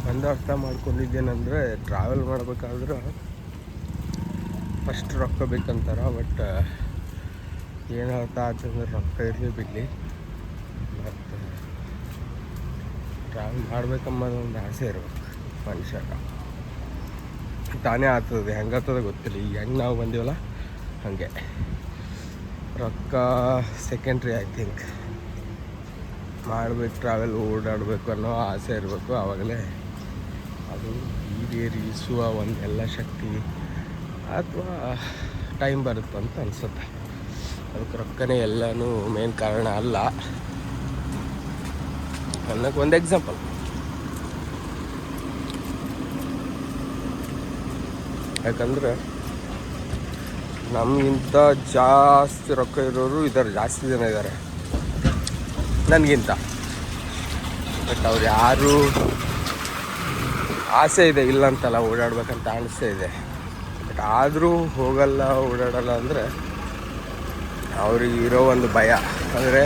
ಒಂದು ಅರ್ಥ ಮಾಡ್ಕೊಂಡಿದ್ದೇನೆಂದರೆ ಟ್ರಾವೆಲ್ ಮಾಡ್ಬೇಕಾದ್ರೆ ಫಸ್ಟ್ ರೊಕ್ಕ ಬೇಕಂತಾರ. ಬಟ್ ಏನು ಅರ್ಥ ಆಗ್ತಂದ್ರೆ ರೊಕ್ಕ ಇರಲಿ ಬಿಡಲಿ, ಮತ್ತು ಟ್ರಾವೆಲ್ ಮಾಡ್ಬೇಕಂಬುದು ಒಂದು ಆಸೆ ಇರ್ಬೇಕು ಮನುಷ್ಯಾಗ. ತಾನೇ ಆಗ್ತದೆ, ಹೆಂಗೆ ಆಗ್ತದೆ ಗೊತ್ತಿಲ್ಲ. ಈಗ ಹೆಂಗೆ ನಾವು ಬಂದೀವಲ್ಲ ಹಾಗೆ ರೊಕ್ಕ ಸೆಕೆಂಡ್ರಿ. ಐ ಥಿಂಕ್ ಮಾಡ್ಬೇಕು, ಟ್ರಾವೆಲ್ ಓಡಾಡಬೇಕು ಅನ್ನೋ ಆಸೆ ಇರಬೇಕು. ಆವಾಗಲೇ ಅದು ಈಡೇರಿಸುವ ಒಂದೆಲ್ಲ ಶಕ್ತಿ ಅಥವಾ ಟೈಮ್ ಬರುತ್ತೆ ಅಂತ ಅನಿಸುತ್ತೆ. ಅದಕ್ಕೆ ರೊಕ್ಕನೇ ಎಲ್ಲನೂ ಮೇನ್ ಕಾರಣ ಅಲ್ಲ ಅನ್ನೋಕ್ಕೆ ಒಂದು ಎಕ್ಸಾಂಪಲ್. ಯಾಕಂದರೆ ನಮಗಿಂತ ಜಾಸ್ತಿ ರೊಕ್ಕ ಇರೋರು ಇದ್ದಾರೆ, ಜಾಸ್ತಿ ಜನ ಇದ್ದಾರೆ ನನಗಿಂತ. ಬಟ್ ಅವ್ರು ಯಾರು ಆಸೆ ಇದೆ, ಇಲ್ಲ ಅಂತಲ್ಲ, ಓಡಾಡ್ಬೇಕಂತ ಆಸೆ ಇದೆ. ಬಟ್ ಆದರೂ ಹೋಗಲ್ಲ, ಓಡಾಡಲ್ಲ ಅಂದರೆ ಅವ್ರಿಗೆ ಇರೋ ಒಂದು ಭಯ. ಅಂದರೆ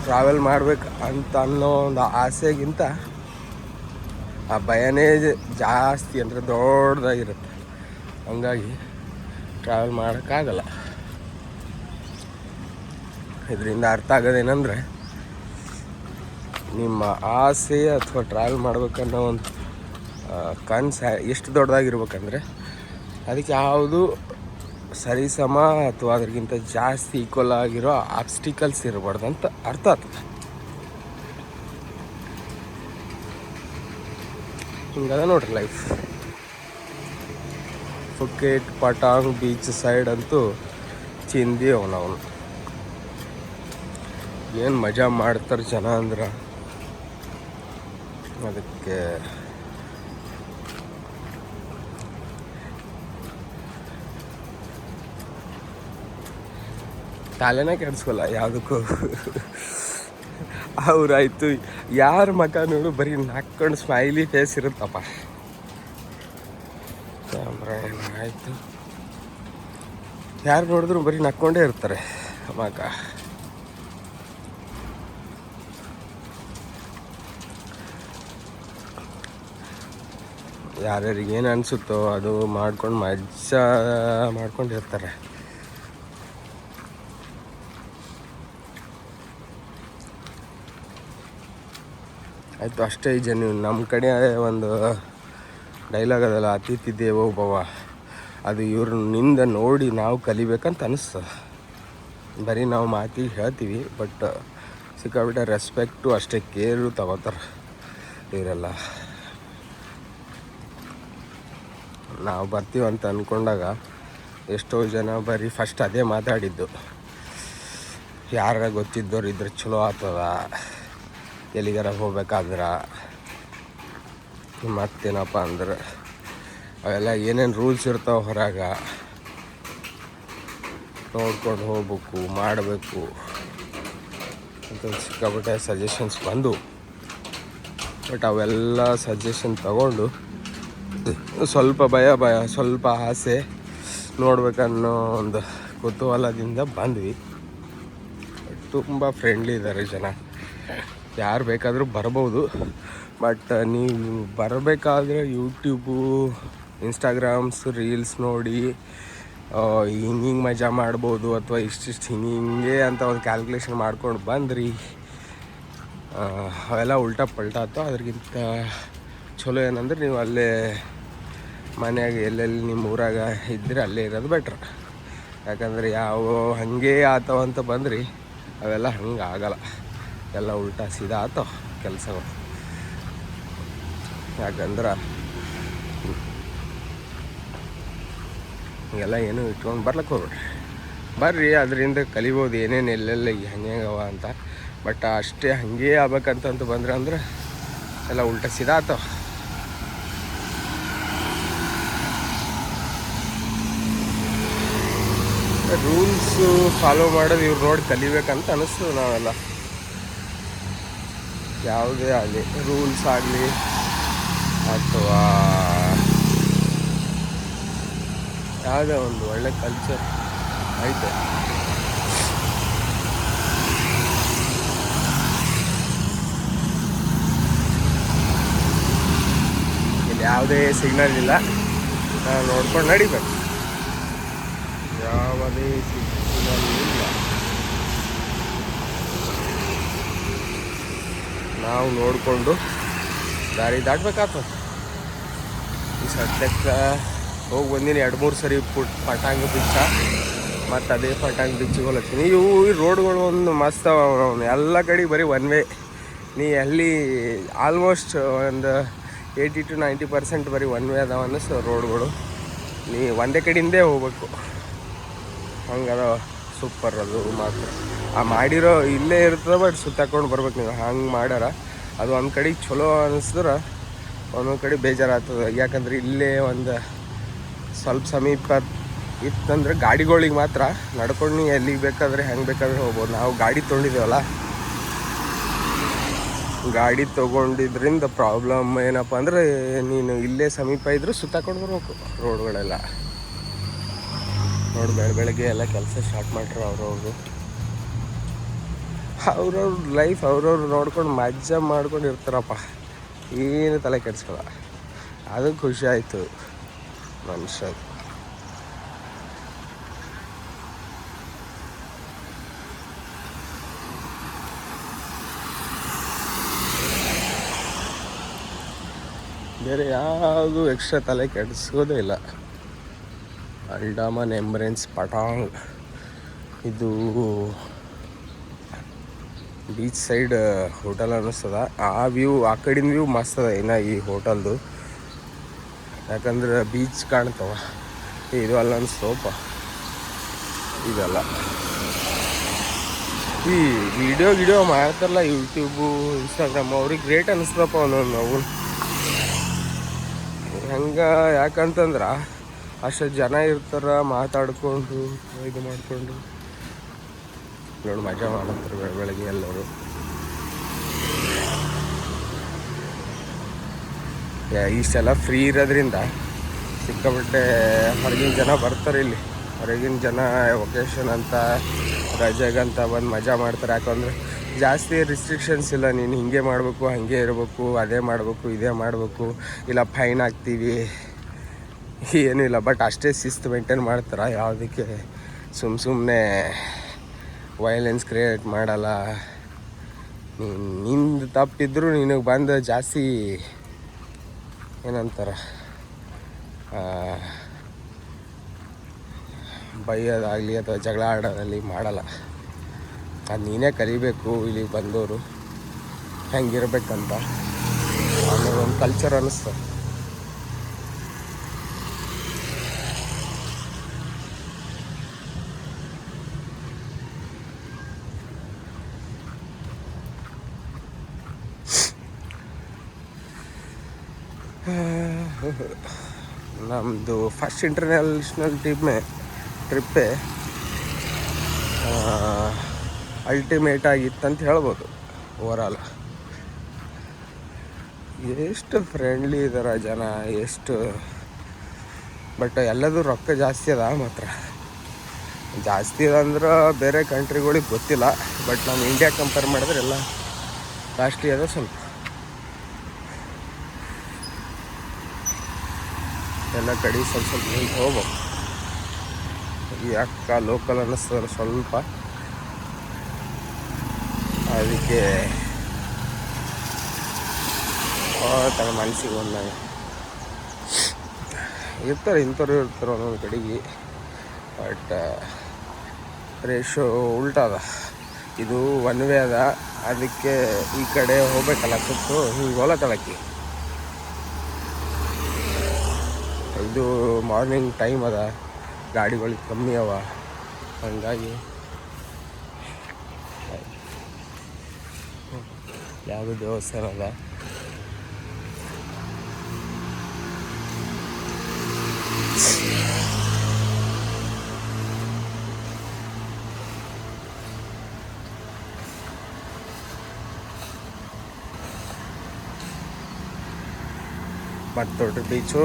ಟ್ರಾವೆಲ್ ಮಾಡ್ಬೇಕು ಅಂತ ಅನ್ನೋ ಒಂದು ಆಸೆಗಿಂತ ಆ ಭಯನೇ ಜಾಸ್ತಿ, ಅಂದರೆ ದೊಡ್ಡದಾಗಿರುತ್ತೆ. ಹಂಗಾಗಿ ಟ್ರಾವೆಲ್ ಮಾಡೋಕ್ಕಾಗಲ್ಲ. ಇದರಿಂದ ಅರ್ಥ ಆಗೋದೇನೆಂದರೆ, ನಿಮ್ಮ ಆಸೆ ಅಥವಾ ಟ್ರಾವೆಲ್ ಮಾಡ್ಬೇಕನ್ನೋ ಒಂದು ಕನಸು ಎಷ್ಟು ದೊಡ್ಡದಾಗಿರ್ಬೇಕಂದ್ರೆ ಅದಕ್ಕೆ ಯಾವುದು ಸರಿಸಮ ಅಥವಾ ಅದಕ್ಕಿಂತ ಜಾಸ್ತಿ ಈಕ್ವಲ್ ಆಗಿರೋ ಆಬ್ಸ್ಟಿಕಲ್ಸ್ ಇರಬಾರ್ದು ಅಂತ ಅರ್ಥ ಆಗ್ತದೆ. ಹಿಂಗದ ನೋಡ್ರಿ ಲೈಫ್. ಫುಕೇಟ್, ಪಟಾಂಗ್ ಬೀಚ್ ಸೈಡ್ ಅಂತೂ ಚಿಂದಿ ಅವನು ಏನು ಮಜಾ ಮಾಡ್ತಾರೆ ಜನ ಅಂದ್ರೆ. ಅದಕ್ಕೆ ತಲೆನೇ ಕೆಡಿಸ್ಕೊಲ್ಲ ಯಾವುದಕ್ಕೂ. ಅವ್ರಾಯ್ತು, ಯಾರ ಮಗ ನೋಡು ಬರೀ ನಕ್ಕೊಂಡು ಸ್ಮೈಲಿ ಫೇಸ್ ಇರುತ್ತಪ್ಪ. ಕ್ಯಾಮ್ರಾ ಏನಾಯಿತು, ಯಾರು ನೋಡಿದ್ರು ಬರೀ ನಕ್ಕೊಂಡೇ ಇರ್ತಾರೆ ಮಗ. ಯಾರ್ಯಾರಿಗೆ ಏನು ಅನಿಸುತ್ತೋ ಅದು ಮಾಡ್ಕೊಂಡು ಮಜಾ ಮಾಡ್ಕೊಂಡಿರ್ತಾರೆ. ಆಯಿತು, ಅಷ್ಟೇ ಜನ. ನಮ್ಮ ಕಡೆ ಒಂದು ಡೈಲಾಗ್ ಅದಲ್ಲ, ಅತಿಥಿ ದೇವೋ ಭವ. ಅದು ಇವ್ರನ್ನಿಂದ ನೋಡಿ ನಾವು ಕಲಿಬೇಕಂತ ಅನಿಸ್ತದೆ. ಬರೀ ನಾವು ಮಾತಿಗೆ ಹೇಳ್ತೀವಿ, ಬಟ್ ಸಿಕ್ಕಾಬಿಟ್ಟೆ ರೆಸ್ಪೆಕ್ಟು ಅಷ್ಟೇ ಕೇರು ತಗೋತಾರೆ ಇವರೆಲ್ಲ. ನಾವು ಬರ್ತೀವಂತ ಅಂದ್ಕೊಂಡಾಗ ಎಷ್ಟೋ ಜನ ಬರೀ ಫಸ್ಟ್ ಅದೇ ಮಾತಾಡಿದ್ದು. ಯಾರ ಗೊತ್ತಿದ್ದವ್ರು ಇದ್ರೆ ಚಲೋ ಆಗ್ತದ, ಎಲ್ಲಿಗಾರ ಹೋಗ್ಬೇಕಾದ್ರೆ. ಮತ್ತೇನಪ್ಪ ಅಂದ್ರೆ ಅವೆಲ್ಲ ಏನೇನು ರೂಲ್ಸ್ ಇರ್ತಾವೆ ಹೊರಗೆ ನೋಡ್ಕೊಂಡು ಹೋಗ್ಬೇಕು, ಮಾಡಬೇಕು ಅಂತ ಸಿಕ್ಕಾಬಿಟ್ಟೆ ಸಜೆಷನ್ಸ್ ಬಂದು. ಬಟ್ ಅವೆಲ್ಲ ಸಜೆಷನ್ ತಗೊಂಡು ಸ್ವಲ್ಪ ಭಯ, ಸ್ವಲ್ಪ ಆಸೆ, ನೋಡ್ಬೇಕನ್ನೋ ಒಂದು ಕುತೂಹಲದಿಂದ ಬಂದ್ವಿ. ತುಂಬ ಫ್ರೆಂಡ್ಲಿ ಇದ್ದಾರೆ ಜನ, ಯಾರು ಬೇಕಾದರೂ ಬರ್ಬೋದು. ಬಟ್ ನೀವು ಬರಬೇಕಾದ್ರೆ ಯೂಟ್ಯೂಬು, ಇನ್ಸ್ಟಾಗ್ರಾಮ್ಸ್, ರೀಲ್ಸ್ ನೋಡಿ ಹಿಂಗೆ ಮಜಾ ಮಾಡ್ಬೋದು ಅಥವಾ ಇಷ್ಟಿಷ್ಟು ಹಿಂಗೆ ಅಂತ ಒಂದು ಕ್ಯಾಲ್ಕುಲೇಷನ್ ಮಾಡ್ಕೊಂಡು ಬಂದ್ರಿ, ಅವೆಲ್ಲ ಉಲ್ಟಾ ಪಲ್ಟಾ ಅಥವಾ ಅದ್ರಿಗಿಂತ ಚಲೋ ಏನಂದ್ರೆ ನೀವು ಅಲ್ಲೇ ಮನೆಯಾಗ ಎಲ್ಲೆಲ್ಲಿ ನಿಮ್ಮ ಊರಾಗ ಇದ್ದರೆ ಅಲ್ಲೇ ಇರೋದು ಬೆಟ್ರ್. ಯಾಕಂದರೆ ಯಾವ ಹಾಗೆ ಆತವಂತ ಬಂದ್ರಿ ಅವೆಲ್ಲ ಹಂಗೆ ಆಗಲ್ಲ, ಎಲ್ಲ ಉಲ್ಟಾ ಸೀದಾ ಆತವ ಕೆಲಸಗಳು. ಯಾಕಂದ್ರೆ ಹಿಂಗೆಲ್ಲ ಏನೂ ಇಟ್ಕೊಂಡು ಬರ್ಲಿಕ್ಕೆ ಹೋಗ್ಬೇಡ್ರಿ. ಬರ್ರಿ, ಅದರಿಂದ ಕಲಿಬೋದು ಏನೇನು ಎಲ್ಲೆಲ್ಲ ಹೆಂಗವ ಅಂತ. ಬಟ್ ಅಷ್ಟೇ ಹಾಗೇ ಆಗ್ಬೇಕಂತಂತ ಬಂದ್ರೆ ಅಂದ್ರೆ ಎಲ್ಲ ಉಲ್ಟಾ ಸೀದಾ ಆತವ. ರೂಲ್ಸು ಫಾಲೋ ಮಾಡೋದು ಇವ್ರು ನೋಡಿ ಕಲಿಬೇಕಂತ ಅನ್ನಿಸ್ತದೆ. ನಾವೆಲ್ಲ ಯಾವುದೇ ಆಗಲಿ, ರೂಲ್ಸ್ ಆಗಲಿ ಅಥವಾ ಯಾವುದೇ ಒಂದು ಒಳ್ಳೆ ಕಲ್ಚರ್ ಐತೆ ಯಾವುದೇ ಸಿಗ್ನಲ್ ಇಲ್ಲ, ನಾವು ನೋಡ್ಕೊಂಡು ನಡಿಬೇಕು. ಯಾವುದೇ ಸಿಗ್ನಲ್ ಇಲ್ಲ, ನಾವು ನೋಡಿಕೊಂಡು ದಾರಿ ದಾಟ್ಬೇಕಾಗ್ತದೆ. ಈ ಸದ್ಯಕ್ಕೆ ಹೋಗಿ ಬಂದೀನಿ 2-3 ಸರಿ ಪಟಾಂಗ ಬಿಚ್ಚ, ಮತ್ತು ಅದೇ ಪಟಾಂಗ ಬಿಚ್ಚಿಗೆ ಹೋಗ್ತೀನಿ. ಇವು ಈ ರೋಡ್ಗಳು ಒಂದು ಮಸ್ತ್ ಅವ, ಎಲ್ಲ ಕಡೆ ಬರೀ ಒನ್ ವೇ. ನೀ ಎಲ್ಲಿ ಆಲ್ಮೋಸ್ಟ್ ಒಂದು 80-90% ಬರೀ ಒನ್ ವೇ ಅದಾವ ಅನ್ನಿಸ್ತು ರೋಡ್ಗಳು. ನೀ ಒಂದೇ ಕಡೆಯಿಂದೇ ಹೋಗ್ಬೇಕು, ಹಂಗದ. ಸೂಪರ್ ಅದು ಮಾತ್ರ. ಆ ಮಾಡಿರೋ ಇಲ್ಲೇ ಇರ್ತದೆ, ಬಟ್ ಸುತ್ತಾಕೊಂಡು ಬರ್ಬೇಕು ನೀವು. ಹಂಗೆ ಮಾಡ್ಯಾರ. ಅದು ಒಂದು ಕಡೆಗೆ ಚಲೋ ಅನ್ನಿಸಿದ್ರೆ ಒಂದೊಂದು ಕಡೆ ಬೇಜಾರಾಗ್ತದೆ. ಯಾಕಂದ್ರೆ ಇಲ್ಲೇ ಒಂದು ಸ್ವಲ್ಪ ಸಮೀಪ ಇತ್ತಂದ್ರೆ ಗಾಡಿಗಳಿಗೆ ಮಾತ್ರ ನಡ್ಕೊಂಡು ನೀ ಎಲ್ಲಿಗೆ ಬೇಕಾದರೆ ಹೆಂಗೆ ಬೇಕಾದರೆ ಹೋಗ್ಬೋದು. ನಾವು ಗಾಡಿ ತೊಗೊಂಡಿದ್ದೇವಲ್ಲ, ಗಾಡಿ ತೊಗೊಂಡಿದ್ರಿಂದ ಪ್ರಾಬ್ಲಮ್ ಏನಪ್ಪ ಅಂದರೆ ನೀನು ಇಲ್ಲೇ ಸಮೀಪ ಇದ್ದರೂ ಸುತ್ತಾಕೊಂಡು ಬರ್ಬೇಕು ರೋಡ್ಗಳೆಲ್ಲ. ನೋಡಿ ಬೆಳಗ್ಗೆ ಎಲ್ಲ ಕೆಲಸ ಸ್ಟಾರ್ಟ್ ಮಾಡ್ರು ಅವ್ರವ್ರ ಲೈಫ್ ಅವ್ರವ್ರು ನೋಡ್ಕೊಂಡು ಮಜಾ ಮಾಡ್ಕೊಂಡು ಇರ್ತಾರಪ್ಪ, ಏನು ತಲೆ ಕೆಡ್ಸ್ಕೊಳ. ಅದು ಖುಷಿ ಆಯಿತು ಮನುಷ್ಯ. ಬೇರೆ ಯಾವುದು ಎಕ್ಸ್ಟ್ರಾ ತಲೆ ಕೆಡಿಸೋದೇ ಇಲ್ಲ. ಅಂಡಮಾನ್ ಎಮರೆನ್ಸ್ ಪಟಾಂಗ್, ಇದು ಬೀಚ್ ಸೈಡ್ ಹೋಟೆಲ್ ಅನ್ನಿಸ್ತದ. ಆ ವ್ಯೂ, ಆ ಕಡಿನ ವ್ಯೂ ಮಸ್ತ್ ಅದ ಇನ್ನು ಈ ಹೋಟೆಲ್ದು. ಯಾಕಂದ್ರೆ ಬೀಚ್ ಕಾಣ್ತವ. ಇದು ಅಲ್ಲ ಅನ್ಸ್ತವಪ್ಪ, ಇದಲ್ಲ. ಈ ವಿಡಿಯೋ ಮಾಡ್ತಾರಲ್ಲ ಯೂಟ್ಯೂಬು, ಇನ್ಸ್ಟಾಗ್ರಾಮ್, ಅವ್ರಿಗೆ ಗ್ರೇಟ್ ಅನ್ನಿಸ್ತಪ್ಪ ಒಂದೊಂದು. ನಾವು ಹಂಗೆ ಯಾಕಂತಂದ್ರೆ ಅಷ್ಟು ಜನ ಇರ್ತಾರೆ, ಮಾತಾಡ್ಕೊಂಡು ಇದು ಮಾಡಿಕೊಂಡು ನೋಡಿ ಮಜಾ ಮಾಡ್ತಾರೆ ಬೆಳಗ್ಗೆ ಎಲ್ಲರೂ. ಇಷ್ಟೆಲ್ಲ ಫ್ರೀ ಇರೋದ್ರಿಂದ ಸಿಕ್ಕಾಪಟ್ಟೆ ಹೊರಗಿನ ಜನ ಬರ್ತಾರೆ ಇಲ್ಲಿ. ಹೊರಗಿನ ಜನ ವೊಕೇಶನ್ ಅಂತ, ರಜೆಗಂತ ಬಂದು ಮಜಾ ಮಾಡ್ತಾರೆ. ಯಾಕಂದರೆ ಜಾಸ್ತಿ ರಿಸ್ಟ್ರಿಕ್ಷನ್ಸ್ ಇಲ್ಲ. ನೀನು ಹಿಂಗೆ ಮಾಡಬೇಕು, ಹಾಗೆ ಇರಬೇಕು, ಅದೇ ಮಾಡಬೇಕು, ಇದೇ ಮಾಡಬೇಕು, ಇಲ್ಲ ಫೈನ್ ಹಾಕ್ತೀವಿ, ಏನೂ ಇಲ್ಲ. ಬಟ್ ಅಷ್ಟೇ ಶಿಸ್ತು ಮೇಂಟೈನ್ ಮಾಡ್ತಾರೆ. ಯಾವುದಕ್ಕೆ ಸುಮ್ಮನೆ ವೈಲೆನ್ಸ್ ಕ್ರಿಯೇಟ್ ಮಾಡಲ್ಲ. ನಿಂದು ತಪ್ಪಿದ್ರು ನಿನಗೆ ಬಂದು ಜಾಸ್ತಿ ಏನಂತಾರೆ ಬೈಯೋದಾಗಲಿ ಅಥವಾ ಜಗಳ ಆಡೋದಲ್ಲಿ ಮಾಡಲ್ಲ. ಅದು ನೀನೇ ಕಲಿಬೇಕು ಇಲ್ಲಿಗೆ ಬಂದವರು ಹೆಂಗಿರ್ಬೇಕಂತ. ಆಮೇಲೆ ಒಂದು ಕಲ್ಚರ್ ಅನ್ನಿಸ್ತು. ನಮ್ಮದು ಫಸ್ಟ್ ಇಂಟರ್ನ್ಯಾಷನಲ್ ಟ್ರಿಪ್ಪೇ ಅಲ್ಟಿಮೇಟ್ ಆಗಿತ್ತಂತ ಹೇಳ್ಬೋದು. ಓವರಾಲ್ ಎಷ್ಟು ಫ್ರೆಂಡ್ಲಿ ಇದ್ದಾರೆ ಜನ, ಎಷ್ಟು. ಬಟ್ ಎಲ್ಲದೂ ರೊಕ್ಕ ಜಾಸ್ತಿ ಅದ ಮಾತ್ರ. ಜಾಸ್ತಿ ಅಂದ್ರೆ ಬೇರೆ ಕಂಟ್ರಿಗಳಿಗೆ ಗೊತ್ತಿಲ್ಲ, ಬಟ್ ನಮ್ಮ ಇಂಡಿಯಾ ಕಂಪೇರ್ ಮಾಡಿದ್ರೆ ಎಲ್ಲ ಕಾಸ್ಟ್ಲಿ ಅದ ಸ್ವಲ್ಪ. ಎಲ್ಲ ಕಡೆ ಸ್ವಲ್ಪ ನಿಂತು ಹೋಗ್ಬೇಕು. ಈ ಅಕ್ಕ ಲೋಕಲ್ ಅನ್ನಿಸ್ತದೆ ಸ್ವಲ್ಪ, ಅದಕ್ಕೆ ತನ್ನ ಮನಸ್ಸಿಗೆ ಒಂದಾಗ ಇರ್ತಾರೆ. ಇಂಥವ್ರು ಇರ್ತಾರೆ ಒಂದೊಂದು ಕಡೆಗೆ. ಬಟ್ ರೇಷೋ ಉಲ್ಟದ. ಇದು ಒನ್ ವೇ ಅದ, ಅದಕ್ಕೆ ಈ ಕಡೆ ಹೋಗ್ಬೇಕಲ್ಲ ಸುತ್ತು ಹಿಂಗೆ ಹೋಲತ್ತಳಕ್ಕಿ. ಇದು ಮಾರ್ನಿಂಗ್ ಟೈಮ್ ಅದ, ಗಾಡಿಗಳು ಕಮ್ಮಿ ಅವ, ಹಂಗಾಗಿ ಯಾವುದೋ ದೇವಸ್ಥಾನ ಅದ. ಮತ್ತು ದೊಡ್ಡ ಬೀಚು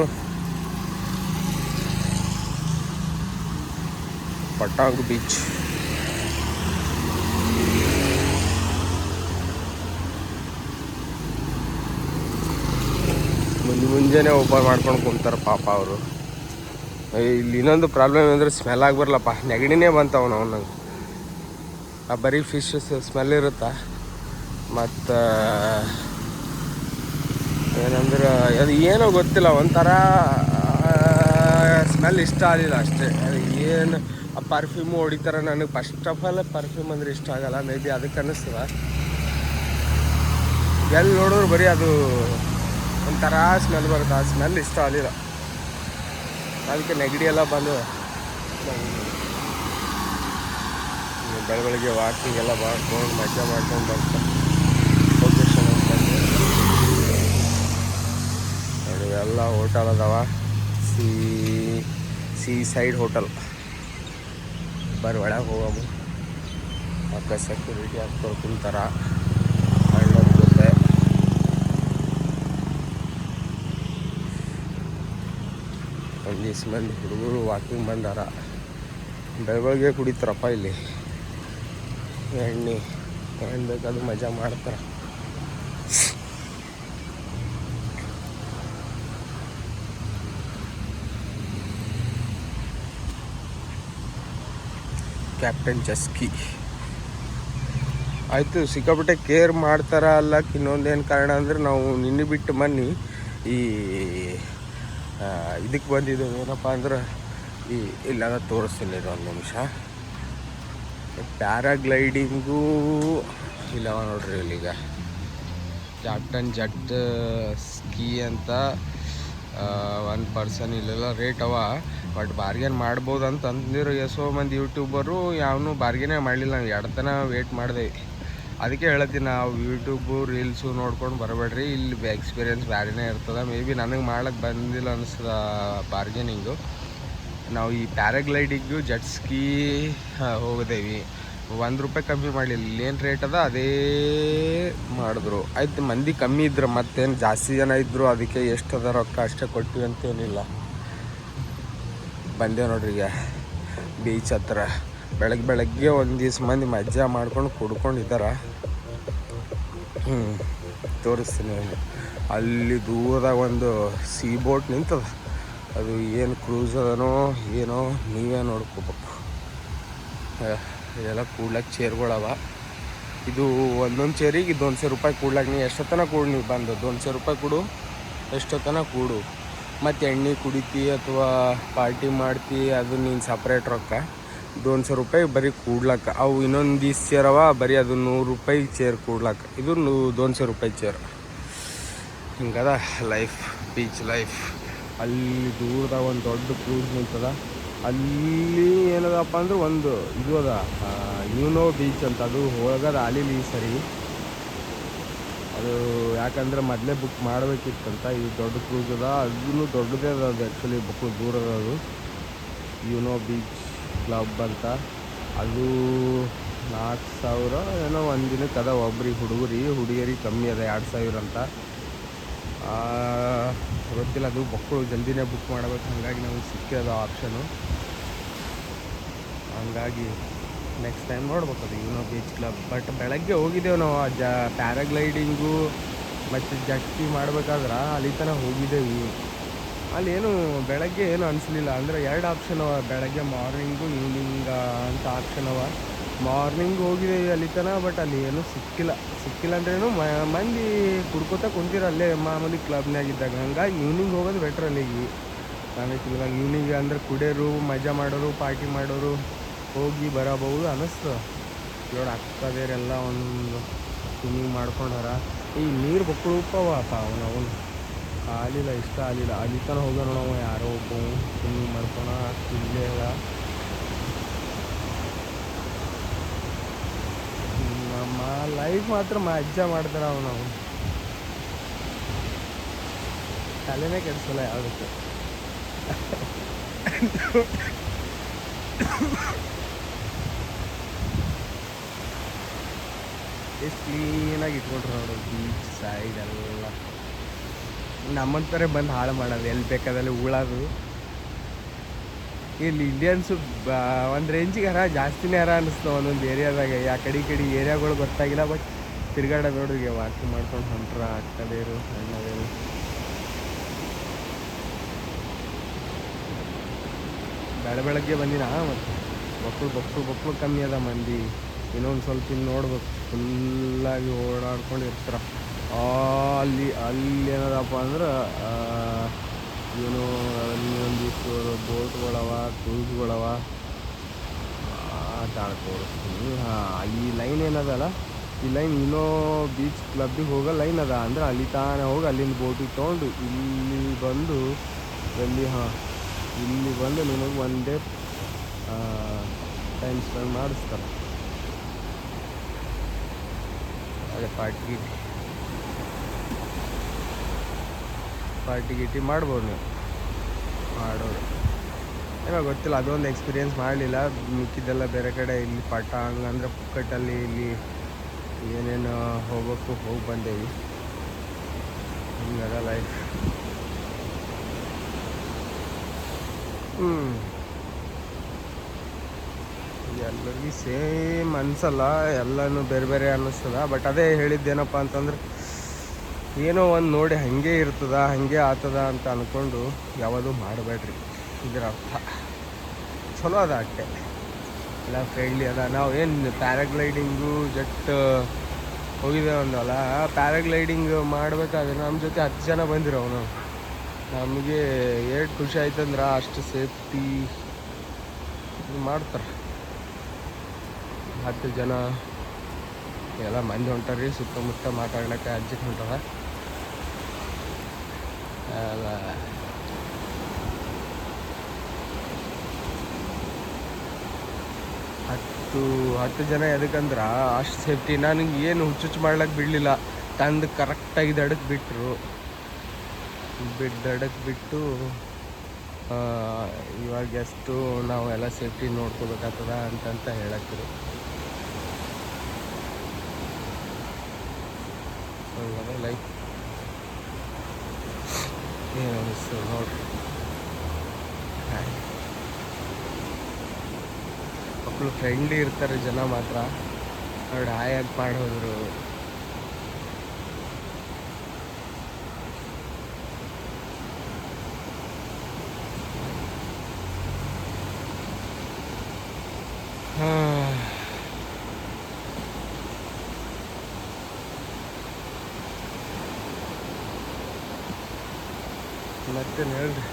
ಪಟಾಂಗ್ ಬೀಚ್. ಮುಂದೆ ಮುಂಜಾನೆ ಓಪನ್ ಮಾಡ್ಕೊಂಡು ಕುಂತಾರೆ ಪಾಪ ಅವರು. ಇಲ್ಲಿ ಇನ್ನೊಂದು ಪ್ರಾಬ್ಲಮ್ ಅಂದರೆ ಸ್ಮೆಲ್ ಆಗಿ ಬರಲಪ್ಪ, ನೆಗಡಿನೇ ಬಂತವ ನಾವು ನಂಗೆ. ಆ ಬರೀ ಫಿಶ್ ಸ್ಮೆಲ್ ಇರುತ್ತಾ. ಮತ್ತು ಏನಂದ್ರೆ ಅದು ಏನೋ ಗೊತ್ತಿಲ್ಲ, ಒಂಥರ ಸ್ಮೆಲ್ ಇಷ್ಟ ಆಗಲಿಲ್ಲ ಅಷ್ಟೇ. ಅದು ಏನು ಆ ಪರ್ಫ್ಯೂಮು ಹೊಡಿತಾರೆ. ನನಗೆ ಫಸ್ಟ್ ಆಫ್ ಆಲ್ ಪರ್ಫ್ಯೂಮ್ ಅಂದರೆ ಇಷ್ಟ ಆಗಲ್ಲ. ಮೇ ಬಿ ಅದಕ್ಕೆ ಅನ್ನಿಸ್ತದ. ಎಲ್ಲಿ ನೋಡಿದ್ರು ಬರೀ ಅದು ಒಂಥರ ಸ್ಮೆಲ್ ಬರುತ್ತೆ. ಆ ಸ್ಮೆಲ್ ಇಷ್ಟ ಆಗಲಿಲ್ಲ, ಅದಕ್ಕೆ ನೆಗಡಿ ಎಲ್ಲ ಬಂದು ಬೆಳಗ್ಗೆ ವಾಕಿಂಗ್ ಎಲ್ಲ ಮಾಡ್ಕೊಂಡು ಮಜಾ ಮಾಡ್ಕೊಂಡು ಬರ್ತಾರೆ. ಲೊಕೇಶನ್ ನೋಡಿ ಎಲ್ಲ ಹೋಟೆಲ್ ಅದಾವ. C side hotel. ಬರ್ರಿ ಒಳಗೆ ಹೋಗಮ್ಮ. ಅಕ್ಕ ಸೆಕ್ಯೂರಿಟಿ ಹಾಕ್ಕೊಂಡು ಕುಂತಾರ. ಅಣ್ಣನ ಜೊತೆ ಒಂದಿಷ್ಟು ಮಂದಿ ಹುಡುಗರು ವಾಕಿಂಗ್ ಬಂದಾರ. ಬೆಳಗ್ಗೆ ಕುಡಿತಾರಪ್ಪ ಇಲ್ಲಿ ಎಣ್ಣೆ. ಏನು ಬೇಕಾದ್ರೂ ಮಜಾ ಮಾಡ್ತಾರೆ. ಕ್ಯಾಪ್ಟನ್ ಜಸ್ಕಿ ಆಯಿತು. ಸಿಕ್ಕಾಪಟ್ಟೆ ಕೇರ್ ಮಾಡ್ತಾರ ಅಲ್ಲಕ್ಕೆ ಇನ್ನೊಂದೇನು ಕಾರಣ ಅಂದರೆ ನಾವು ನಿನ್ನೆ ಬಿಟ್ಟು ಮನ್ನಿ ಈ ಇದಕ್ಕೆ ಬಂದಿದ್ದೇವೆ. ಏನಪ್ಪ ಅಂದ್ರೆ ಈ ಇಲ್ಲಾಗ ತೋರಿಸ್ತೀನಿ ಒಂದು ನಿಮಿಷ. ಪ್ಯಾರಾಗ್ಲೈಡಿಂಗೂ ಇಲ್ಲವ ನೋಡ್ರಿ ಇಲ್ಲೀಗ. ಕ್ಯಾಪ್ಟನ್ ಜಟ್ ಸ್ಕೀ ಅಂತ ಒನ್ ಪರ್ಸನ್ ಇಲ್ಲೆಲ್ಲ ರೇಟ್ ಅವ. ಬಟ್ ಬಾರ್ಗೇನ್ ಮಾಡ್ಬೋದು ಅಂತ ಅಂದಿರೋ ಎಷ್ಟೋ ಮಂದಿ ಯೂಟ್ಯೂಬರು ಯಾವನು ಬಾರ್ಗೇನೇ ಮಾಡಲಿಲ್ಲ. ನಾವು ಎಡ್ತನ ವೇಟ್ ಮಾಡಿದೆ. ಅದಕ್ಕೆ ಹೇಳ್ತೀನಿ, ನಾವು ಯೂಟ್ಯೂಬು ರೀಲ್ಸು ನೋಡ್ಕೊಂಡು ಬರಬೇಡ್ರಿ. ಇಲ್ಲಿ ಎಕ್ಸ್ಪೀರಿಯೆನ್ಸ್ ಬೇರೆನೇ ಇರ್ತದೆ. ಮೇ ಬಿ ನನಗೆ ಮಾಡೋಕ್ಕೆ ಬಂದಿಲ್ಲ ಅನಿಸ್ತದ ಬಾರ್ಗೇನಿಂಗು. ನಾವು ಈ ಪ್ಯಾರಾಗ್ಲೈಡಿಂಗು ಜಟ್ ಸ್ಕೀ ಹೋಗಿದ್ದೇವೆ. ₹1 ಕಮ್ಮಿ ಮಾಡಲಿಲ್ಲ. ಇಲ್ಲೇನು ರೇಟ್ ಅದ ಅದೇ ಮಾಡಿದ್ರು. ಆಯ್ತು, ಮಂದಿ ಕಮ್ಮಿ ಇದ್ರು, ಮತ್ತೇನು ಜಾಸ್ತಿ ಜನ ಇದ್ದರು. ಅದಕ್ಕೆ ಎಷ್ಟು ಅದ ರೊಕ್ಕ ಅಷ್ಟೇ ಕೊಟ್ಟಿವಿ ಅಂತೇನಿಲ್ಲ. ಬಂದೆ ನೋಡ್ರಿ ಈಗ ಬೀಚ್ ಹತ್ರ. ಬೆಳಗ್ಗೆ ಒಂದಿವ್ಸ ಮಂದಿ ಮಜಾ ಮಾಡ್ಕೊಂಡು ಕುಡ್ಕೊಂಡಿದ್ದಾರೆ. ತೋರಿಸ್ತೀನಿ. ಅಲ್ಲಿ ದೂರದಾಗ ಒಂದು ಸೀ ಬೋಟ್ ನಿಂತದ. ಅದು ಏನು ಕ್ರೂಸ್ ಅದನೋ ಏನೋ ನೀವೇ ನೋಡ್ಕೋಬೇಕು. ಇದೆಲ್ಲ ಕೂಡ್ಲಕ್ಕೆ ಚೇರ್ಗಳವ. ಇದು ಒಂದೊಂದು ಚೇರಿಗೆ ₹200 ಕೂಡ್ಲಾಕ. ನೀ ಎಷ್ಟೊತ್ತನ ಕೂಡು, ನೀವು ಬಂದು ₹200 ಕೊಡು, ಎಷ್ಟೊತ್ತನ ಕೂಡು. ಮತ್ತು ಎಣ್ಣೆ ಕುಡಿತಿ ಅಥವಾ ಪಾರ್ಟಿ ಮಾಡ್ತಿ, ಅದು ನೀನು ಸಪ್ರೇಟ್ ರೊಕ್ಕ. ₹200 ಬರೀ ಕೂಡ್ಲಾಕ. ಅವು ಇನ್ನೊಂದು ಚೇರ್ ಅವ, ಬರೀ ಅದು ₹100 ಚೇರ್ ಕೂಡ್ಲಾಕ. ಇದು ₹200 ಚೇರ್. ಹಿಂಗದ ಲೈಫ್, ಬೀಚ್ ಲೈಫ್. ಅಲ್ಲಿ ದೂರದಾಗ ಒಂದು ದೊಡ್ಡ ಕ್ರೂಸ್ ನಿಂತದ. ಅಲ್ಲಿ ಏನದಪ್ಪ ಅಂದ್ರೆ ಒಂದು ಇದು ಅದ, ಯೂನೋ ಬೀಚ್ ಅಂತ. ಅದು ಹೋಗೋದು ಆಲಿಲ್ಲ ಈ ಸರಿ. ಅದು ಯಾಕಂದ್ರೆ ಮೊದಲೇ ಬುಕ್ ಮಾಡಬೇಕಿತ್ತಂತ. ಇದು ದೊಡ್ಡ ಕ್ರೂಸ್ ಅದ, ಅದೂ ದೊಡ್ಡದೇ ಅದ. ಅದು ಆ್ಯಕ್ಚುಲಿ ಬುಕ್ ದೂರ ಅದು. ಯೂನೋ ಬೀಚ್ ಕ್ಲಬ್ ಅಂತ. ಅದು 4,000 ಏನೋ ಒಂದು ದಿನಕ್ಕೆ ಅದ ಒಬ್ರಿಗೆ. ಹುಡುಗಿಯರಿಗೆ ಕಮ್ಮಿ ಅದ, 2,000 ಅಂತ. ಗೊತ್ತಿಲ್ಲ, ಅದು ಮಕ್ಕಳು ಜಲ್ದಿನೇ ಬುಕ್ ಮಾಡಬೇಕು. ಹಾಗಾಗಿ ನಮಗೆ ಸಿಕ್ಕಿರೋದು ಆಪ್ಷನು. ಹಂಗಾಗಿ ನೆಕ್ಸ್ಟ್ ಟೈಮ್ ನೋಡ್ಬೇಕು ಅದು ಯೂನೋ ಬೀಚ್ ಕ್ಲಬ್. ಬಟ್ ಬೆಳಗ್ಗೆ ಹೋಗಿದ್ದೇವೆ ನಾವು ಪ್ಯಾರಾಗ್ಲೈಡಿಂಗು ಮತ್ತು ಜಟ್ಟಿ ಮಾಡ್ಬೇಕಾದ್ರೆ ಅಲ್ಲಿ ತನಕ ಹೋಗಿದ್ದೇವೆ. ಅಲ್ಲೇನು ಬೆಳಗ್ಗೆ ಏನು ಅನಿಸ್ಲಿಲ್ಲ. ಅಂದರೆ 2 ಆಪ್ಷನ್ ಅವ, ಬೆಳಗ್ಗೆ ಮಾರ್ನಿಂಗು ಈವ್ನಿಂಗ್ ಅಂತ ಆಪ್ಷನ್ ಅವ. ಮಾರ್ನಿಂಗ್ ಹೋಗಿದ್ದೇವೆ ಅಲ್ಲಿ ತನಕ, ಬಟ್ ಅಲ್ಲಿ ಏನೂ ಸಿಕ್ಕಿಲ್ಲ ಅಂದ್ರೇನು ಮಂದಿ ಕುಡ್ಕೋತಾ ಕುಂತಿರ ಅಲ್ಲೇ ಮಾಮೂಲಿ ಕ್ಲಬ್ನಾಗಿದ್ದಾಗ. ಹಂಗಾಗಿ ಈವ್ನಿಂಗ್ ಹೋಗೋದು ಬೆಟ್ರ್ ಅಲ್ಲಿಗೆ. ನನಗೆ ಇವಾಗ ಈವ್ನಿಂಗ್ ಅಂದರೆ ಕುಡಿಯೋರು, ಮಜಾ ಮಾಡೋರು, ಪಾರ್ಟಿ ಮಾಡೋರು ಹೋಗಿ ಬರಬಹುದು ಅನ್ನಿಸ್ತದೆ. ನೋಡಿ ಅಕ್ಕದೇರೆಲ್ಲ ಒಂದು ಸ್ವಿಮ್ಮಿಂಗ್ ಮಾಡ್ಕೊಂಡಾರ. ಈ ನೀರು ಬಕ್ಕಳು ಉಪ್ಪವಪ್ಪ. ಅವನು ಆಲಿಲ್ಲ, ಇಷ್ಟ ಆಗಲಿಲ್ಲ. ಅಲ್ಲಿ ತನಕ ಹೋಗೋಣ ನಾವು. ಯಾರೋ ಒಬ್ಬ ಸ್ವಿಮ್ಮಿಂಗ್ ಮಾಡ್ಕೊಳ ಇಲ್ಲೇ ಅದ. ನಮ್ಮ ಲೈಫ್ ಮಾತ್ರ ಮಜಾ ಮಾಡ್ತಾರೆ ಅವನು. ತಲೆನೇ ಕೆಡಿಸಲ್ಲ ಯಾವುದಕ್ಕೆ. ಎಷ್ಟು ಕ್ಲೀನಾಗಿ ಇಟ್ಕೊಂಡ್ರು ನೋಡು ಬೀಚ್ ಸೈಡ್ ಎಲ್ಲ. ನಮ್ಮಂತಾರೆ ಬಂದು ಹಾಳು ಮಾಡೋದು, ಎಲ್ಲಿ ಬೇಕಾದಲ್ಲಿ ಉಳೋದು. ಇಲ್ಲಿ ಇಂಡಿಯನ್ಸು ಒಂದು ರೇಂಜಿಗೆ ಜಾಸ್ತಿನೇ ಅನ್ನಿಸ್ತು ಒಂದೊಂದು ಏರಿಯಾದಾಗ. ಆ ಕಡೆ ಏರಿಯಾಗಳು ಗೊತ್ತಾಗಿಲ್ಲ. ಬಟ್ ತಿರ್ಗಾಡೋದು ನೋಡ್ರಿಗೆ ವಾಕಿಂಗ್ ಮಾಡ್ಕೊಂಡು ಹೊಂಟ್ರ ಅಕ್ಕದೇರು ಅಣ್ಣದೇರು. ಬೆಳಗ್ಗೆ ಬಂದಿನ ಮತ್ತು ಬಕ್ಕಳು ಕಮ್ಮಿ ಅದ ಮಂದಿ. ಇನ್ನೊಂದು ಸ್ವಲ್ಪ ಇನ್ನು ನೋಡ್ಬೇಕು, ಫುಲ್ಲಾಗಿ ಓಡಾಡ್ಕೊಂಡು ಇರ್ತಾರೆ. ಅಲ್ಲಿ ಏನದಪ್ಪ ಅಂದ್ರೆ ಏನು ಒಂದಿಷ್ಟು ಬೋಟ್ಗಳವ, ಕ್ರೂಸ್ಗಳವ. ತೋರಿಸ್ತೀನಿ. ಈ ಲೈನ್ ಏನದಲ್ಲ, ಈ ಲೈನ್ ಇನ್ನೋ ಬೀಚ್ ಕ್ಲಬ್ಬಿಗೆ ಹೋಗೋ ಲೈನ್ ಅದ. ಅಂದ್ರೆ ಅಲ್ಲಿ ತಾನೇ ಹೋಗಿ ಅಲ್ಲಿಂದ ಬೋಟಿಗೆ ತೊಗೊಂಡು ಇಲ್ಲಿ ಬಂದು ಇಲ್ಲಿ ಬಂದು ನಿಮಗೆ ಒಂದೇ ಟೈಮ್ ಸ್ಪೆಂಡ್ ಮಾಡಿಸ್ತಾರೆ. ಅದೇ ಪಾರ್ಟಿ ಗೀಟಿ ಮಾಡ್ಬೋದು ನೀವು, ಮಾಡೋರು ಏನೋ ಗೊತ್ತಿಲ್ಲ. ಅದೊಂದು ಎಕ್ಸ್ಪೀರಿಯೆನ್ಸ್ ಮಾಡಲಿಲ್ಲ. ಮಿಕ್ಕಿದ್ದೆಲ್ಲ ಬೇರೆ ಕಡೆ ಇಲ್ಲಿ ಪಾಠ ಹಂಗಂದ್ರೆ ಪುಕ್ಕಟ್ಟಲ್ಲಿ ಇಲ್ಲಿ ಏನೇನು ಹೋಗ್ಬೇಕು ಹೋಗಿ ಬಂದೇವಿ. ಹಿಂಗದ ಲೈಫ್. ಎಲ್ಲರಿಗೂ ಸೇಮ್ ಅನ್ಸಲ್ಲ, ಎಲ್ಲನೂ ಬೇರೆ ಬೇರೆ ಅನ್ನಿಸ್ತದ. ಬಟ್ ಅದೇ ಹೇಳಿದ್ದೇನಪ್ಪ ಅಂತಂದ್ರೆ, ಏನೋ ಒಂದು ನೋಡಿ ಹಾಗೆ ಇರ್ತದ, ಹಾಗೆ ಆಗ್ತದ ಅಂತ ಅಂದ್ಕೊಂಡು ಯಾವುದೂ ಮಾಡಬೇಡ್ರಿ. ಇದರ ಅರ್ಥ ಚಲೋ ಅದ ಅಷ್ಟೆ, ಎಲ್ಲ ಫ್ರೆಂಡ್ಲಿ ಅದ. ನಾವು ಏನು ಪ್ಯಾರಾಗ್ಲೈಡಿಂಗು ಜಟ್ ಹೋಗಿದ್ದೇವೆ ಅಂದವಲ್ಲ, ಪ್ಯಾರಾಗ್ಲೈಡಿಂಗ್ ಮಾಡಬೇಕಾದ್ರೆ ನಮ್ಮ ಜೊತೆ 10 ಜನ ಬಂದಿರೋವು. ನಾವು ನಮಗೆ ಎಷ್ಟು ಖುಷಿ ಆಯ್ತಂದ್ರೆ ಅಷ್ಟು ಸೇಫ್ಟಿ ಮಾಡ್ತಾರೆ. 10 ಜನ ಎಲ್ಲ ಮಂದಿ ಹೊಂಟಾರಿ, ಸುತ್ತಮುತ್ತ ಮಾತಾಡ್ಲಿಕ್ಕೆ ಅಜ್ಜಿಗೆ ಹೊಂಟಾರ ಎಲ್ಲ. 10 ಜನ ಎದಕ್ಕಂದ್ರೆ ಅಷ್ಟು ಸೇಫ್ಟಿ. ನನಗೆ ಏನು ಹುಚ್ಚುಚ್ಚು ಮಾಡ್ಲಿಕ್ಕೆ ಬಿಡಲಿಲ್ಲ, ತಂದು ಕರೆಕ್ಟಾಗಿ ದಡಕ್ಕೆ ಬಿಟ್ಟರು. ದಡಕ್ಕೆ ಬಿಟ್ಟು ಇವಾಗ ಎಷ್ಟು ನಾವು ಎಲ್ಲ ಸೇಫ್ಟಿ ನೋಡ್ಕೋಬೇಕಾಗ್ತದ ಅಂತಂತ ಹೇಳಕ್ತಿರು. ಲೈಫ್ ಏನು ಅನಿಸ್ತು ನೋಡ್ರಿ. ಮಕ್ಕಳು ಫ್ರೆಂಡ್ಲಿ ಇರ್ತಾರೆ ಜನ ಮಾತ್ರ. ನೋಡಿ ಹಾಯಾಗಿ ಮಾಡೋದ್ರು. ಮತ್ತೇನು ಹೇಳ್ರಿ,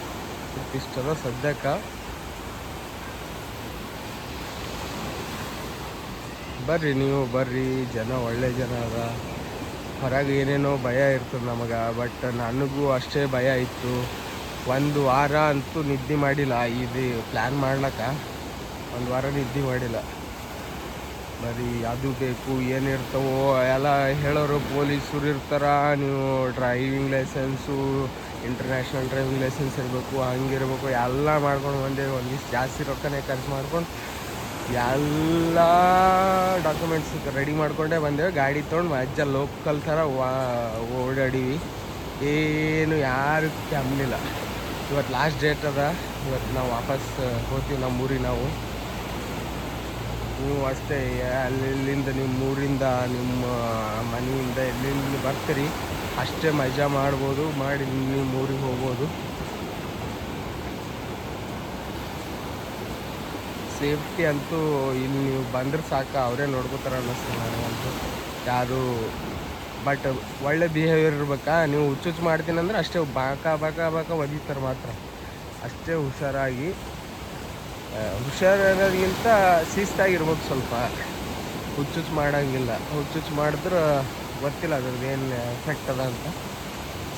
ಇಷ್ಟದ ಸದ್ಯಕ್ಕೆ. ಬರ್ರಿ, ನೀವು ಬರ್ರಿ, ಜನ ಒಳ್ಳೆ ಜನ ಅದ. ಹೊರಗೆ ಏನೇನೋ ಭಯ ಇರ್ತದೆ ನಮಗೆ, ಬಟ್ ನನಗೂ ಅಷ್ಟೇ ಭಯ ಇತ್ತು. 1 ವಾರ ಅಂತೂ ನಿದ್ದೆ ಮಾಡಿಲ್ಲ. ಇದು ಪ್ಲ್ಯಾನ್ ಮಾಡ್ಲಿಕ್ಕೆ 1 ವಾರ ನಿದ್ದೆ ಮಾಡಿಲ್ಲ. ಬರೀ ಅದು ಬೇಕು ಏನಿರ್ತವೋ ಎಲ್ಲ ಹೇಳೋರು. ಪೊಲೀಸರು ಇರ್ತಾರ, ನೀವು driving licence, international driving licence ಇರಬೇಕು, ಹಂಗಿರ್ಬೇಕು, ಎಲ್ಲ ಮಾಡ್ಕೊಂಡು ಬಂದೇವಿ. ಒಂದಿಷ್ಟು ಜಾಸ್ತಿ ರೊಕ್ಕನೇ ಖರ್ಚು ಮಾಡ್ಕೊಂಡು ಎಲ್ಲ ಡಾಕ್ಯುಮೆಂಟ್ಸ್ ರೆಡಿ ಮಾಡ್ಕೊಂಡೇ ಬಂದೇವೆ. ಗಾಡಿ ತೊಗೊಂಡು ಮಜ್ಜ ಲೋಕಲ್ ಥರ ಓಡಾಡೀವಿ. ಏನು ಯಾರು ಕೆಮ್ಮಲಿಲ್ಲ. ಇವತ್ತು ಲಾಸ್ಟ್ ಡೇಟ್ ಅದ. ಇವತ್ತು ನಾವು ವಾಪಸ್ ಹೋಗ್ತೀವಿ ನಮ್ಮ ಊರಿಗೆ. ನೀವು ಅಷ್ಟೇ ಅಲ್ಲಿಂದ ನಿಮ್ಮ ಊರಿಂದ, ನಿಮ್ಮ ಮನೆಯಿಂದ ಎಲ್ಲಿಂದ ಬರ್ತೀರಿ ಅಷ್ಟೇ ಮಜಾ ಮಾಡ್ಬೋದು. ಮಾಡಿ ನಿಮ್ಮ ಊರಿಗೆ ಹೋಗ್ಬೋದು. ಸೇಫ್ಟಿ ಅಂತೂ ಇಲ್ಲಿ ನೀವು ಬಂದ್ರೆ ಸಾಕು, ಅವರೇ ನೋಡ್ಕೋತಾರೆ ಅನ್ನಿಸ್ತದೆ ನನಗಂತೂ. ಯಾರು ಬಟ್ ಒಳ್ಳೆ ಬಿಹೇವಿಯರ್ ಇರ್ಬೇಕಾ. ನೀವು ಹುಚ್ಚುಚ್ಚು ಮಾಡ್ತೀನಿ ಅಂದ್ರೆ ಅಷ್ಟೇ ಬಾಕ ಒದಿತಾರೆ ಮಾತ್ರ. ಅಷ್ಟೇ ಹುಷಾರಾಗಿ, ಹುಷಾರಾಗೋದ್ಗಿಂತ ಶಿಸ್ತಾಗಿರ್ಬೇಕು ಸ್ವಲ್ಪ. ಹುಚ್ಚುಚ್ಚು ಮಾಡೋಂಗಿಲ್ಲ. ಹುಚ್ಚುಚ್ಚು ಮಾಡಿದ್ರೆ ಗೊತ್ತಿಲ್ಲ ಅದ್ರದ್ದು ಏನು ಎಫೆಕ್ಟ್ ಅದ ಅಂತ.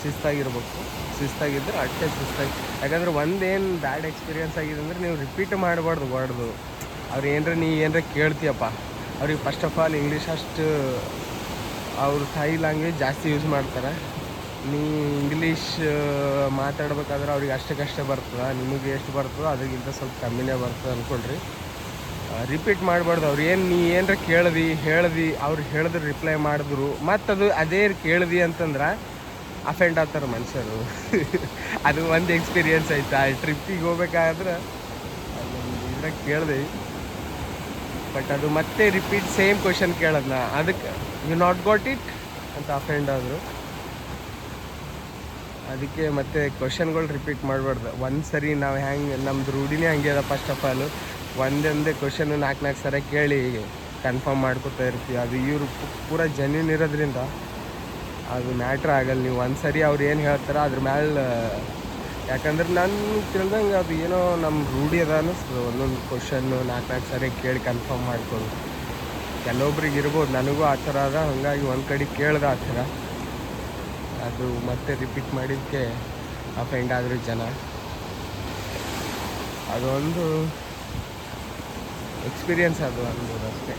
ಶಿಸ್ತಾಗಿರ್ಬೇಕು. ಶಿಸ್ತಾಗಿದ್ದರೆ ಅಷ್ಟೇ ಶಿಸ್ತಾಗಿ. ಯಾಕಂದ್ರೆ ಒಂದೇನು ಬ್ಯಾಡ್ ಎಕ್ಸ್ಪೀರಿಯೆನ್ಸ್ ಆಗಿದೆ ಅಂದರೆ ನೀವು ರಿಪೀಟ್ ಮಾಡಬಾರ್ದು. ಅವ್ರು ನೀ ಏನರ ಕೇಳ್ತೀಯಪ್ಪ, ಅವ್ರಿಗೆ ಫಸ್ಟ್ ಆಫ್ ಆಲ್ ಇಂಗ್ಲೀಷ್ ಅಷ್ಟು ಅವ್ರ ಥಾಯ್ ಲ್ಯಾಂಗ್ವೇಜ್ ಜಾಸ್ತಿ ಯೂಸ್ ಮಾಡ್ತಾರೆ. ನೀ ಇಂಗ್ಲೀಷ್ ಮಾತಾಡ್ಬೇಕಾದ್ರೆ ಅವ್ರಿಗೆ ಅಷ್ಟಕ್ಕಷ್ಟೇ ಬರ್ತದೆ. ನಿಮಗೆ ಎಷ್ಟು ಬರ್ತದೋ ಅದಕ್ಕಿಂತ ಸ್ವಲ್ಪ ಕಮ್ಮಿನೇ ಬರ್ತದೆ ಅಂದ್ಕೊಳ್ರಿ. ರಿಪೀಟ್ ಮಾಡಬಾರ್ದು. ನೀ ಏನರ ಹೇಳ್ದು ಅವ್ರು ಹೇಳಿದ್ರು ರಿಪ್ಲೈ ಮಾಡಿದ್ರು ಮತ್ತು ಅದೇ ಕೇಳ್ದು ಅಂತಂದ್ರೆ ಅಫೆಂಡ್ ಆಗ್ತಾರೆ ಮನುಷ್ಯರು. ಅದು ಒಂದು ಎಕ್ಸ್ಪೀರಿಯೆನ್ಸ್ ಆಯ್ತಾ. ಟ್ರಿಪ್ಪಿಗೆ ಹೋಗ್ಬೇಕಾದ್ರೆ ಅದೊಂದು ಇದ್ರಾಗ ಕೇಳಿದೆ, ಬಟ್ ಅದು ಮತ್ತೆ ರಿಪೀಟ್ ಸೇಮ್ ಕ್ವಶನ್ ಕೇಳೋದನ್ನ, ಅದಕ್ಕೆ ಯು ನಾಟ್ ಗಾಟ್ ಇಟ್ ಅಂತ ಅಫೆಂಡ್ ಆದರು. ಅದಕ್ಕೆ ಮತ್ತೆ ಕ್ವಶನ್ಗಳು ರಿಪೀಟ್ ಮಾಡಬಾರ್ದು. ಒಂದು ಸರಿ ನಾವು ಹೆಂಗೆ ನಮ್ಮದು ರೂಢಿನೇ ಹಂಗೆ ಅದ. ಫಸ್ಟ್ ಆಫ್ ಆಲು ಒಂದೊಂದೇ ಕ್ವಶನ್ನು 4 ಸರಿ ಕೇಳಿ ಕನ್ಫರ್ಮ್ ಮಾಡ್ಕೊತಾ ಇರ್ತೀವಿ. ಅದು ಇವರು ಪೂರ ಜೆನ್ಯೂನ್ ಇರೋದ್ರಿಂದ ಅದು ಮ್ಯಾಟ್ರ್ ಆಗಲ್ಲ. ನೀವು ಒಂದು ಸರಿ ಅವ್ರು ಏನು ಹೇಳ್ತಾರೆ ಅದ್ರ ಮ್ಯಾಲೆ, ಯಾಕಂದ್ರೆ ನಾನು ತಿಳಿದಂಗೆ ಅದು ಏನೋ ನಮ್ಮ ರೂಢಿ ಅದ ಅನ್ನಿಸ್ತದೆ. ಒಂದೊಂದು ಕ್ವಶನ್ನು 4 ಸರಿ ಕೇಳಿ ಕನ್ಫರ್ಮ್ ಮಾಡ್ಕೊಂಡು. ಕೆಲವೊಬ್ರಿಗೆ ಇರ್ಬೋದು, ನನಗೂ ಆ ಥರ ಅದ. ಹಾಗಾಗಿ ಒಂದು ಕಡೆ ಕೇಳ್ದೆ ಆ ಥರ, ಅದು ಮತ್ತೆ ರಿಪೀಟ್ ಮಾಡಿದ್ದಕ್ಕೆ ಅಫೆಂಡ್ ಆದರೂ ಜನ. ಅದೊಂದು ಎಕ್ಸ್ಪೀರಿಯನ್ಸ್ ಅದು ಅನ್ನೋದು ಅಷ್ಟೇ.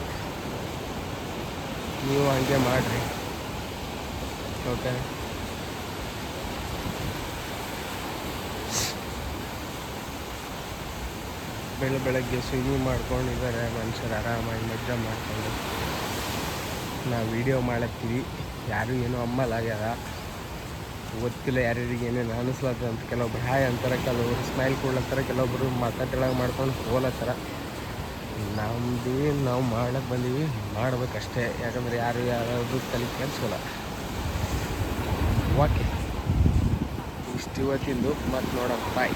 ನೀವು ಹಂಗೆ ಮಾಡಿರಿ, ಓಕೆ. ಬೆಳಗ್ಗೆ ಸ್ವಿಮ್ಮಿಂಗ್ ಮಾಡ್ಕೊಂಡಿದ್ದಾರೆ ಮನುಷ್ಯರು, ಆರಾಮಾಗಿ ಮಜಾ ಮಾಡಿಕೊಂಡು ನಾವು ವೀಡಿಯೋ ಮಾಡತ್ತೀವಿ. ಯಾರು ಏನೋ ಅಮ್ಮಲಾಗ್ಯಾರ, ಗೊತ್ತಿಲ್ಲ ಯಾರ್ಯಾರಿಗೆ ಏನೇನು ಅನಿಸ್ಲತ್ತ ಅಂತ. ಕೆಲವೊಬ್ರು ಹಾಯ್ ಅಂತಾರೆ, ಕೆಲವೊಬ್ರು ಸ್ಮೈಲ್ ಕೊಡ್ಲತ್ತಾರೆ, ಕೆಲವೊಬ್ರು ಮಾತಾಡೋಕೆ ಮಾಡ್ಕೊಂಡು ಹೋಗ್ಲತ್ತರ. ನಮ್ದೇನು ನಾವು ಮಾಡಕ್ಕೆ ಬಂದೀವಿ, ಮಾಡ್ಬೇಕಷ್ಟೇ. ಯಾಕಂದ್ರೆ ಯಾರು ತಲೆ ಕೆಡಿಸ್ಕೊಲ್ಲ. ಓಕೆ, ಇಷ್ಟು ಇವತ್ತಿಂದು. ಮತ್ತೆ ನೋಡೋಣ, ಬಾಯ್.